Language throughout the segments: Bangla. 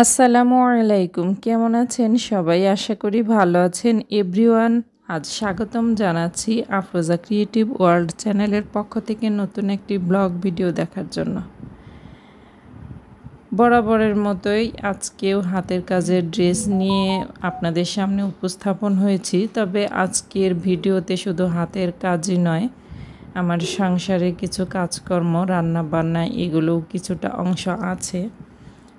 আসসালামু আলাইকুম, কেমন আছেন সবাই? আশা করি ভালো আছেন এভরিওয়ান। আজ স্বাগতম জানাচ্ছি আফরোজা ক্রিয়েটিভ ওয়ার্ল্ড চ্যানেলের পক্ষ থেকে নতুন একটি ব্লগ ভিডিও দেখার জন্য। বরাবরের মতোই আজকেও হাতের কাজের ড্রেস নিয়ে আপনাদের সামনে উপস্থাপন হয়েছি। তবে আজকের ভিডিওতে শুধু হাতের কাজই নয়, আমার সংসারে কিছু কাজকর্ম, রান্না বান্না এগুলোও কিছুটা অংশ আছে।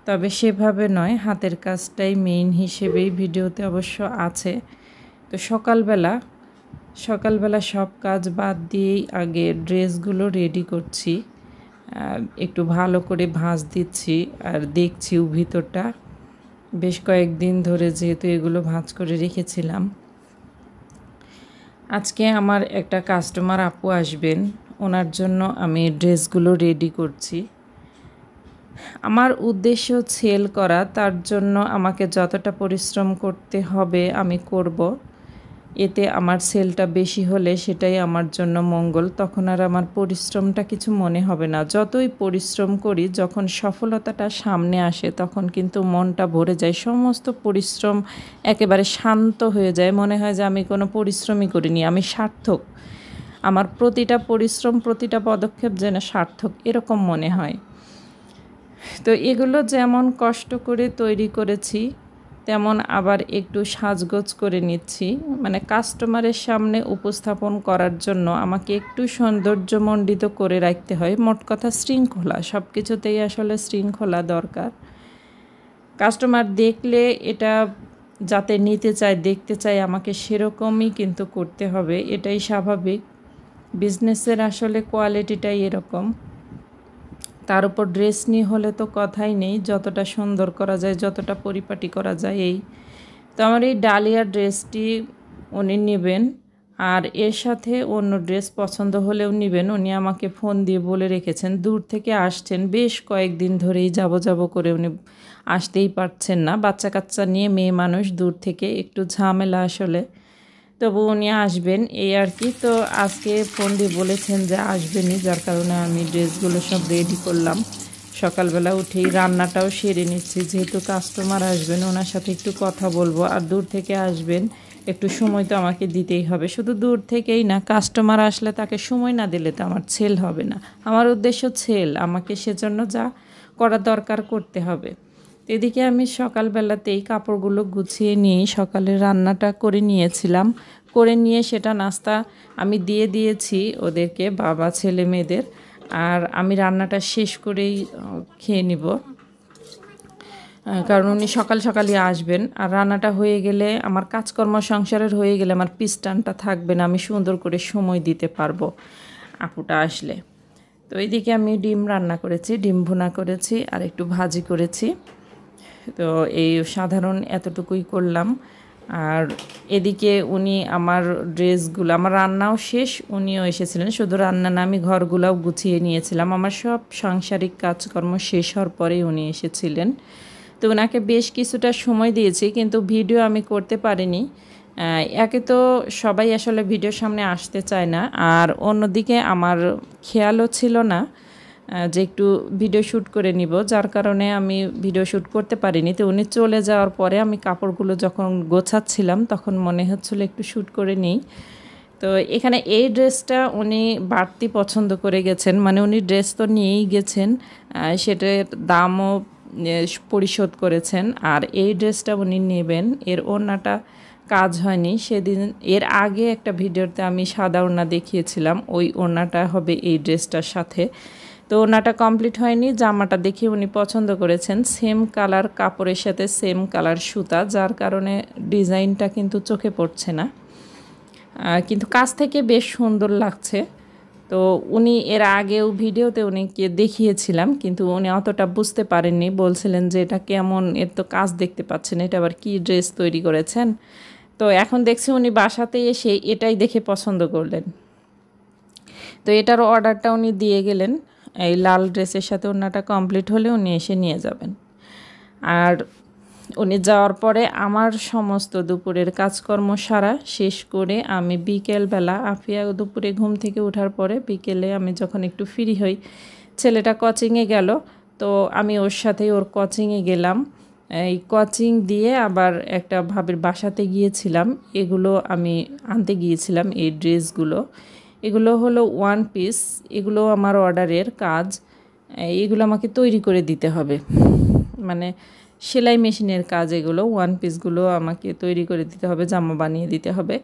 তবে সেভাবে নয়, হাতের কাজটাই মেইন হিসেবেই ভিডিওতে অবশ্য আছে। তো সকালবেলা সব কাজ বাদ দিয়েই আগে ড্রেসগুলো রেডি করছি। একটু ভালো করে ভাঁজ দিচ্ছি আর দেখছিও ভিতরটা। বেশ কয়েকদিন ধরে যেহেতু এগুলো ভাঁজ করে রেখেছিলাম। আজকে আমার একটা কাস্টমার আপু আসবেন, ওনার জন্য আমি ড্রেসগুলো রেডি করছি। আমার উদ্দেশ্য সেল করা, তার জন্য আমাকে যতটা পরিশ্রম করতে হবে আমি করব। এতে আমার সেলটা বেশি হলে সেটাই আমার জন্য মঙ্গল। তখন আর আমার পরিশ্রমটা কিছু মনে হবে না। যতই পরিশ্রম করি, যখন সফলতাটা সামনে আসে তখন কিন্তু মনটা ভরে যায়। সমস্ত পরিশ্রম একেবারে শান্ত হয়ে যায়। মনে হয় যে আমি কোনো পরিশ্রমই করিনি, আমি সার্থক। আমার প্রতিটা পরিশ্রম, প্রতিটা পদক্ষেপ যেন সার্থক, এরকম মনে হয়। তো এগুলো যেমন কষ্ট করে তৈরি করেছি, তেমন আবার একটু সাজগোজ করে নিচ্ছি। মানে কাস্টমারের সামনে উপস্থাপন করার জন্য আমাকে একটু সৌন্দর্যমণ্ডিত করে রাখতে হয়। মোট কথা শৃঙ্খলা, সব কিছুতেই আসলে শৃঙ্খলা দরকার। কাস্টমার দেখলে এটা যাতে নিতে চায়, দেখতে চায়, আমাকে সেরকমই কিন্তু করতে হবে। এটাই স্বাভাবিক। বিজনেসের আসলে কোয়ালিটিটাই এরকম। তার উপর ড্রেস নিয়ে হলে তো কথাই নেই, যতটা সুন্দর করা যায়, যতটা পরিপাটি করা যায়। তো আমার এই ডালিয়া ড্রেসটি উনি নেবেন, আর এর সাথে অন্য ড্রেস পছন্দ হলেও নেবেন। উনি আমাকে ফোন দিয়ে বলে রেখেছেন, দূর থেকে আসছেন, বেশ কয়েকদিন ধরেই যাব করে উনি আসতেই পারছেন না। বাচ্চা কাচ্চা নিয়ে মেয়ে মানুষ, দূর থেকে একটু ঝামেলা আসলে। তবু উনি আসবেন এই আর কি। তো আজকে ফোন দিয়ে বলেছেন যে আসবেনই, যার কারণে আমি ড্রেসগুলো সব রেডি করলাম। সকালবেলা উঠেই রান্নাটাও সেরে নিচ্ছি, যেহেতু কাস্টমার আসবেন, ওনার সাথে একটু কথা বলবো। আর দূর থেকে আসবেন, একটু সময় তো আমাকে দিতেই হবে। শুধু দূর থেকেই না, কাস্টমার আসলে তাকে সময় না দিলে তো আমার সেল হবে না। আমার উদ্দেশ্য সেল, আমাকে সেজন্য যা করা দরকার করতে হবে। এদিকে আমি সকালবেলাতেই কাপড়গুলো গুছিয়ে নিয়ে সকালে রান্নাটা করে নিয়েছিলাম। করে নিয়ে সেটা নাস্তা আমি দিয়ে দিয়েছি ওদেরকে, বাবা ছেলে মেয়েদের। আর আমি রান্নাটা শেষ করেই খেয়ে নিব, কারণ উনি সকাল সকালই আসবেন। আর রান্নাটা হয়ে গেলে, আমার কাজকর্ম সংসারের হয়ে গেলে আমার পিছটানটা থাকবে না, আমি সুন্দর করে সময় দিতে পারবো আপুটা আসলে। তো এইদিকে আমি ডিম রান্না করেছি, ডিম ভুনা করেছি আর একটু ভাজি করেছি। তো এই সাধারণ এতটুকুই করলাম। আর এদিকে উনি আমার ড্রেসগুলো, আমার রান্নাও শেষ, উনিও এসেছিলেন। শুধু রান্না না, আমি ঘরগুলোও গুছিয়ে নিয়েছিলাম। আমার সব সাংসারিক কাজকর্ম শেষ হওয়ার পরেই উনি এসেছিলেন। তো ওনাকে বেশ কিছুটা সময় দিয়েছি, কিন্তু ভিডিও আমি করতে পারিনি। একে তো সবাই আসলে ভিডিওর সামনে আসতে চায় না, আর অন্যদিকে আমার খেয়ালও ছিল না যে একটু ভিডিও শ্যুট করে নিব, যার কারণে আমি ভিডিও শ্যুট করতে পারিনি। তো উনি চলে যাওয়ার পরে আমি কাপড়গুলো যখন গোছাচ্ছিলাম তখন মনে হচ্ছিলো একটু শ্যুট করে নিই। তো এখানে এই ড্রেসটা উনি বাড়তি পছন্দ করে গেছেন, মানে উনি ড্রেস তো নিয়েই গেছেন, সেটার দামও পরিশোধ করেছেন। আর এই ড্রেসটা উনি নেবেন, এর ওড়নাটা কাজ হয়নি। সেদিন এর আগে একটা ভিডিওতে আমি সাদা ওড়না দেখিয়েছিলাম, ওই ওড়নাটা হবে এই ড্রেসটার সাথে। তো ওড়নাটা কমপ্লিট হয়নি, জামাটা দেখে উনি পছন্দ করেছেন। সেম কালার কাপড়ের সাথে সেম কালার সুতা, যার কারণে ডিজাইনটা কিন্তু চোখে পড়ছে না, কিন্তু কাছ থেকে বেশ সুন্দর লাগছে। তো উনি এর আগেও ভিডিওতে উনিকে দেখিয়েছিলাম, কিন্তু উনি অতটা বুঝতে পারেননি। বলছিলেন যে এটা কেমন, এর তো কাজ দেখতে পাচ্ছেন, এটা আবার কী ড্রেস তৈরি করেছেন। তো এখন দেখছি উনি বাসাতে এসে এটাই দেখে পছন্দ করলেন। তো এটার অর্ডারটা উনি দিয়ে গেলেন। এই লাল ড্রেসের সাথে ওড়নাটা কমপ্লিট হলে উনি এসে নিয়ে যাবেন। আর উনি যাওয়ার পরে আমার সমস্ত দুপুরের কাজকর্ম সারা শেষ করে আমি বিকেলবেলা, আফিয়া দুপুরে ঘুম থেকে ওঠার পরে বিকেলে আমি যখন একটু ফ্রি হই, ছেলেটা কোচিংয়ে গেল, তো আমি ওর সাথেই ওর কোচিংয়ে গেলাম। এই কোচিং দিয়ে আবার একটা ভাবির বাসাতে গিয়েছিলাম, এগুলো আমি আনতে গিয়েছিলাম এই ড্রেসগুলো। এগুলো হলো ওয়ান পিস, এগুলো আমার অর্ডারের কাজ। এগুলো আমাকে তৈরি করে দিতে হবে, মানে সেলাই মেশিনের কাজ। এগুলো ওয়ান পিসগুলো আমাকে তৈরি করে দিতে হবে, জামা বানিয়ে দিতে হবে।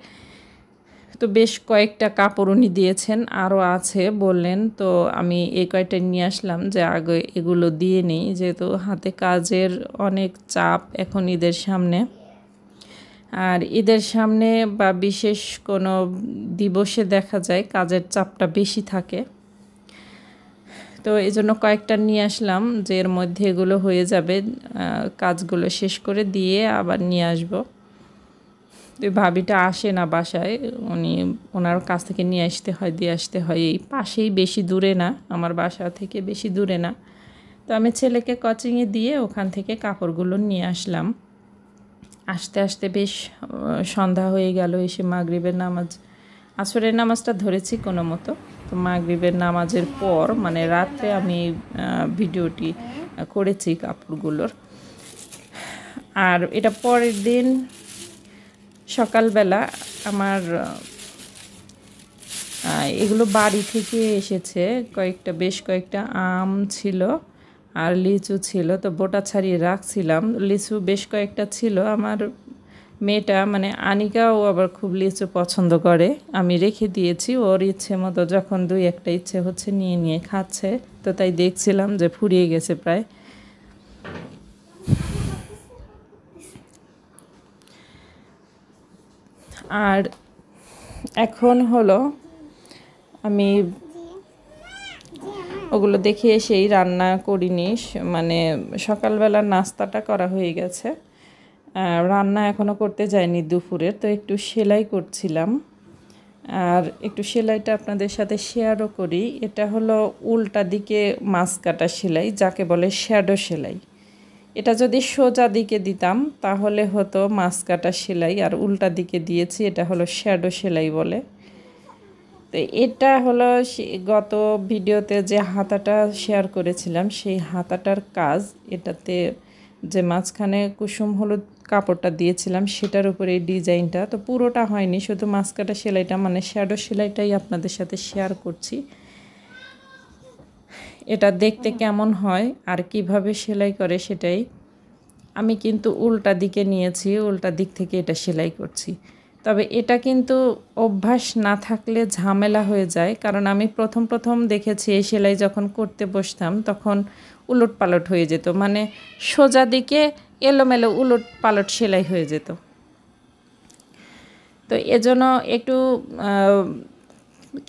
তো বেশ কয়েকটা কাপড় উনি দিয়েছেন, আরও আছে বললেন। তো আমি এই কয়েকটা নিয়ে আসলাম যে আগে এগুলো দিয়ে নিই, যেহেতু হাতে কাজের অনেক চাপ এখন ঈদের সামনে। আর ঈদের সামনে বা বিশেষ কোনো দিবসে দেখা যায় কাজের চাপটা বেশি থাকে। তো এই জন্য কয়েকটা নিয়ে আসলাম যে এর মধ্যে এগুলো হয়ে যাবে, কাজগুলো শেষ করে দিয়ে আবার নিয়ে আসবো। তো ভাবিটা আসে না বাসায়, ওনার কাছ থেকে নিয়ে আসতে হয়, দিয়ে আসতে হয়। এই পাশেই, বেশি দূরে না, আমার বাসা থেকে বেশি দূরে না। তো আমি ছেলেকে কোচিংয়ে দিয়ে ওখান থেকে কাপড়গুলো নিয়ে আসলাম। আস্তে আস্তে বেশ সন্ধ্যা হয়ে গেল। এসে মাগরিবের নামাজ, আসরের নামাজটা ধরেছি কোনো মতো। তো মাগরিবের নামাজের পর মানে রাত্রে আমি ভিডিওটি করেছি কাপড়গুলোর। আর এটা পরের দিন সকালবেলা আমার এগুলো বাড়ি থেকে এসেছে, বেশ কয়েকটা আম ছিল আর লিচু ছিল। তো বোটা ছাড়িয়ে রাখছিলাম, লিচু বেশ কয়েকটা ছিল। আমার মেয়েটা মানে আনিকাও আবার খুব লিচু পছন্দ করে, আমি রেখে দিয়েছি। ওর ইচ্ছে মতো যখন দুই একটা ইচ্ছে হচ্ছে নিয়ে নিয়ে খাচ্ছে। তো তাই দেখছিলাম যে ফুরিয়ে গেছে প্রায়। আর এখন হলো আমি ওগুলো দেখে এসেই রান্না করিনি, মানে সকালবেলার নাস্তাটা করা হয়ে গেছে, রান্না এখনও করতে যাইনি দুপুরের। তো একটু সেলাই করছিলাম, আর একটু সেলাইটা আপনাদের সাথে শেয়ারও করি। এটা হলো উল্টা দিকে মাছ কাটা সেলাই, যাকে বলে শ্যাডো সেলাই। এটা যদি সোজা দিকে দিতাম তাহলে হতো মাছ কাটা সেলাই, আর উল্টা দিকে দিয়েছি, এটা হলো শ্যাডো সেলাই বলে। তো এটা হলো গত ভিডিওতে যে হাতাটা শেয়ার করেছিলাম সেই হাতাটার কাজ। এটাতে যে মাঝখানে কুসুম হলুদ কাপড়টা দিয়েছিলাম সেটার উপরে এই ডিজাইনটা। তো পুরোটা হয়নি, শুধু মাছ কাটা সেলাইটা মানে শ্যাডো সেলাইটাই আপনাদের সাথে শেয়ার করছি। এটা দেখতে কেমন হয় আর কিভাবে সেলাই করে সেটাই। আমি কিন্তু উল্টা দিকে নিয়েছি, উল্টা দিক থেকে এটা সেলাই করছি। তবে এটা কিন্তু অভ্যাস না থাকলে ঝামেলা হয়ে যায়, কারণ আমি প্রথম দেখেছি এই সেলাই যখন করতে বসতাম তখন উলট পালট হয়ে যেত, মানে সোজা দিকে এলোমেলো উলট পালট সেলাই হয়ে যেত। তো এজন্য একটু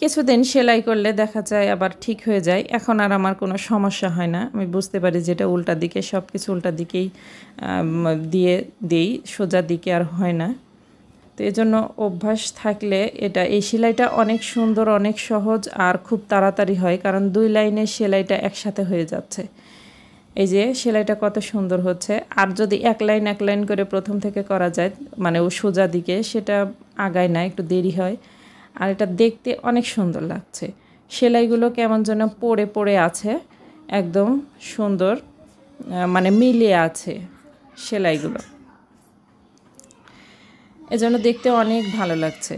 কিছুদিন সেলাই করলে দেখা যায় আবার ঠিক হয়ে যায়। এখন আর আমার কোনো সমস্যা হয় না, আমি বুঝতে পারি যে এটা উল্টা দিকে, সব কিছু উল্টা দিকেই দিয়ে দেই, সোজা দিকে আর হয় না। তো এজন্য অভ্যাস থাকলে এই সেলাইটা অনেক সুন্দর, অনেক সহজ আর খুব তাড়াতাড়ি হয়, কারণ 2 লাইনের সেলাইটা একসাথে হয়ে যাচ্ছে। এই যে সেলাইটা কত সুন্দর হচ্ছে। আর যদি এক লাইন করে প্রথম থেকে করা যায়, মানে ও সোজা দিকে, সেটা আগায় না, একটু দেরি হয়। আর এটা দেখতে অনেক সুন্দর লাগছে। সেলাইগুলো কেমন যেন পড়ে পড়ে আছে, একদম সুন্দর, মানে মিলিয়ে আছে সেলাইগুলো, এজন্য দেখতে অনেক ভালো লাগছে।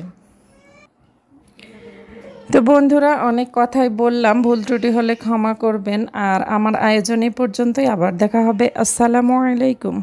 তো বন্ধুরা, অনেক কথাই বললাম, ভুল ত্রুটি হলে ক্ষমা করবেন। আর আমার আয়োজন এই পর্যন্তই, আবার দেখা হবে। আসসালামু আলাইকুম।